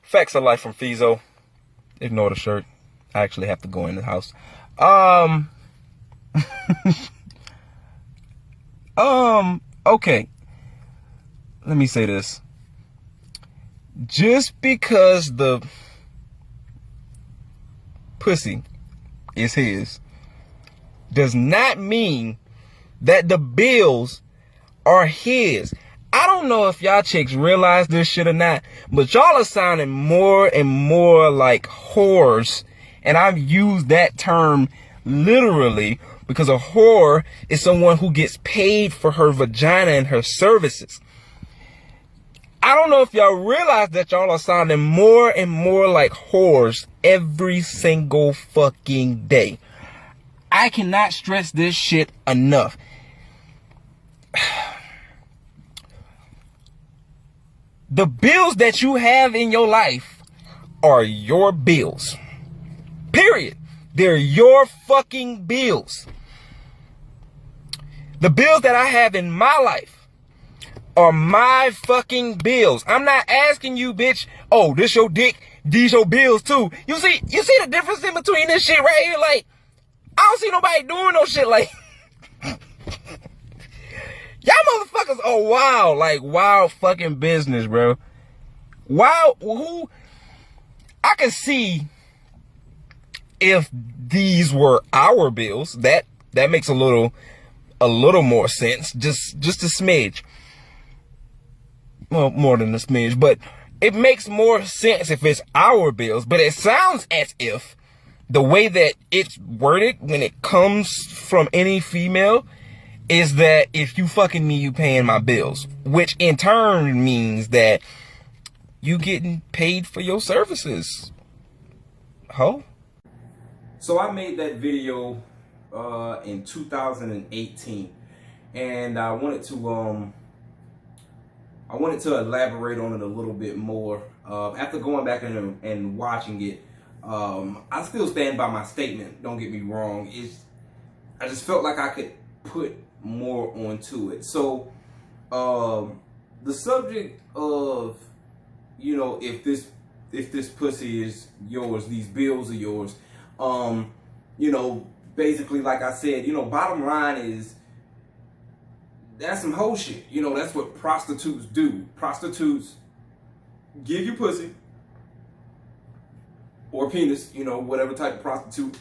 Facts of life from Fizo. Ignore the shirt. I actually have to go in the house. Okay. Let me say this. Just because the pussy is his does not mean that the bills are his. I don't know if y'all chicks realize this shit or not, but y'all are sounding more and more like whores. And I've used that term literally because a whore is someone who gets paid for her vagina and her services. I don't know if y'all realize that y'all are sounding more and more like whores every single fucking day. I cannot stress this shit enough. The bills that you have in your life are your bills. Period. They're your fucking bills. The bills that I have in my life are my fucking bills. I'm not asking you, bitch, oh, this your dick, these your bills too. You see the difference in between this shit right here? Like, I don't see nobody doing no shit like y'all motherfuckers are wild, like wild fucking business, bro. Wow, who I could see if these were our bills, that makes a little more sense, just a smidge. Well, more than a smidge, but it makes more sense if it's our bills. But it sounds as if the way that it's worded when it comes from any female is that if you fucking me, you paying my bills, which in turn means that you getting paid for your services. Ho? So I made that video in 2018, and I wanted to elaborate on it a little bit more. After going back and watching it, I still stand by my statement. Don't get me wrong. I just felt like I could put more onto it. So the subject of, you know, if this pussy is yours, these bills are yours. You know, basically, like I said, you know, bottom line is that's some hoe shit. You know, that's what prostitutes do. Prostitutes give you pussy or penis, you know, whatever type of prostitute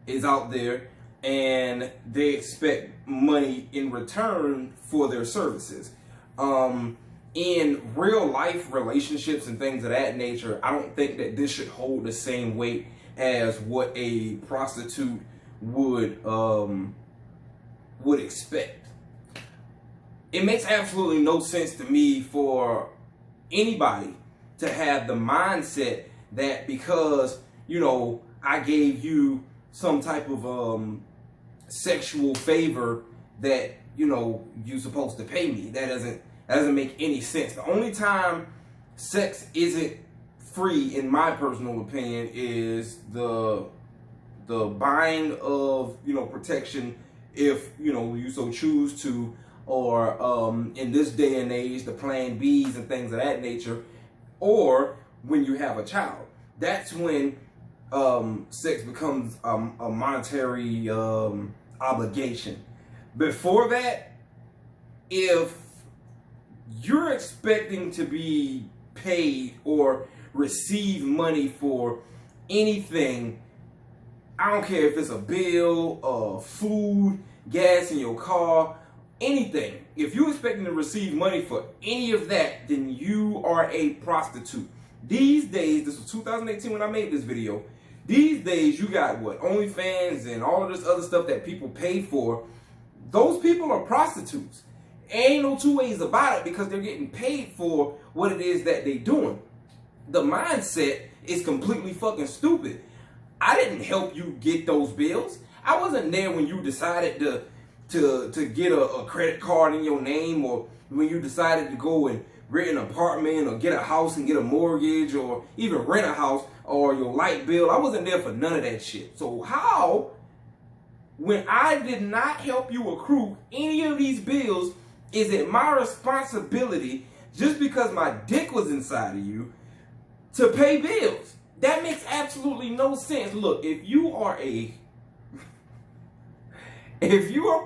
is out there, and they expect money in return for their services. In real life relationships and things of that nature, I don't think that this should hold the same weight as what a prostitute would expect. It makes absolutely no sense to me for anybody to have the mindset that because, you know, I gave you some type of sexual favor that, you know, you're supposed to pay me. That doesn't make any sense. The only time sex isn't free, in my personal opinion, is the buying of, you know, protection if, you know, you so choose to, or in this day and age, the plan Bs and things of that nature, or when you have a child. That's when sex becomes a monetary obligation. Before that, if you're expecting to be paid or receive money for anything, I don't care if it's a bill, food, gas in your car, anything. If you're expecting to receive money for any of that, then you are a prostitute. These days, this was 2018 when I made this video, these days you got what, OnlyFans and all of this other stuff that people pay for. Those people are prostitutes. Ain't no two ways about it, because they're getting paid for what it is that they're doing. The mindset is completely fucking stupid. I didn't help you get those bills. I wasn't there when you decided to get a credit card in your name, or when you decided to go and rent an apartment or get a house and get a mortgage, or even rent a house, or your light bill. I wasn't there for none of that shit. So how, when I did not help you accrue any of these bills, is it my responsibility, just because my dick was inside of you, to pay bills. That makes absolutely no sense. Look, if you are a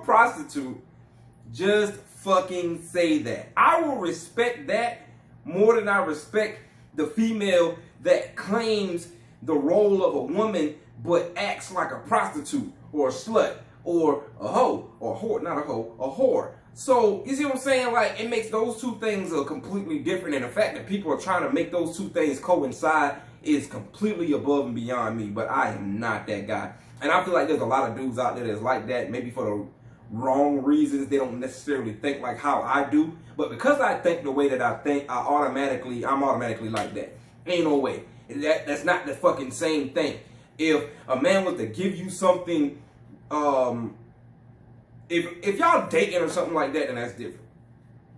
prostitute, just fucking say that. I will respect that more than I respect the female that claims the role of a woman but acts like a prostitute or a slut or a hoe, or a whore, not a hoe, a whore. So, you see what I'm saying? Like, it makes those two things completely different, and the fact that people are trying to make those two things coincide is completely above and beyond me, but I am not that guy. And I feel like there's a lot of dudes out there that's like that, maybe for the wrong reasons. They don't necessarily think like how I do, but because I think the way that I think, I'm automatically like that. Ain't no way. That's not the fucking same thing. If a man was to give you something, if y'all dating or something like that, then that's different.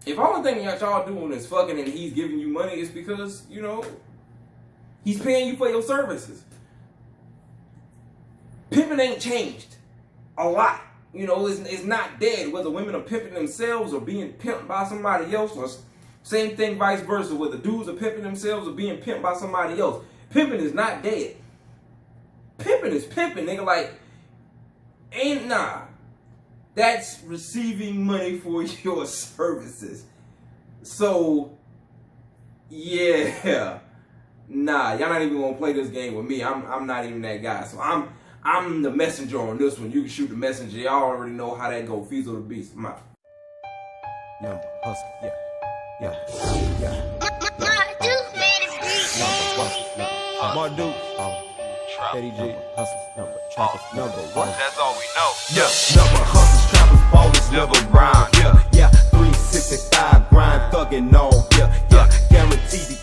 If all the thing that y'all doing is fucking and he's giving you money, it's because, you know, he's paying you for your services. Pimping ain't changed a lot. You know, it's not dead. Whether women are pimping themselves or being pimped by somebody else, or same thing vice versa. Whether dudes are pimping themselves or being pimped by somebody else. Pimping is not dead. Pimping is pimping, nigga. Like, that's receiving money for your services. So, yeah. Nah, y'all not even gonna play this game with me. I'm not even that guy. So I'm the messenger on this one. You can shoot the messenger. Y'all already know how that go. Feasel the beast. I'm out. Young hustle, yeah. Marduke, Eddie G, hustle, number one. That's all we know. Yeah, number hustles, trappers, ballers, never grind. Yeah, 365 grind, thugging on. Yeah, guaranteed to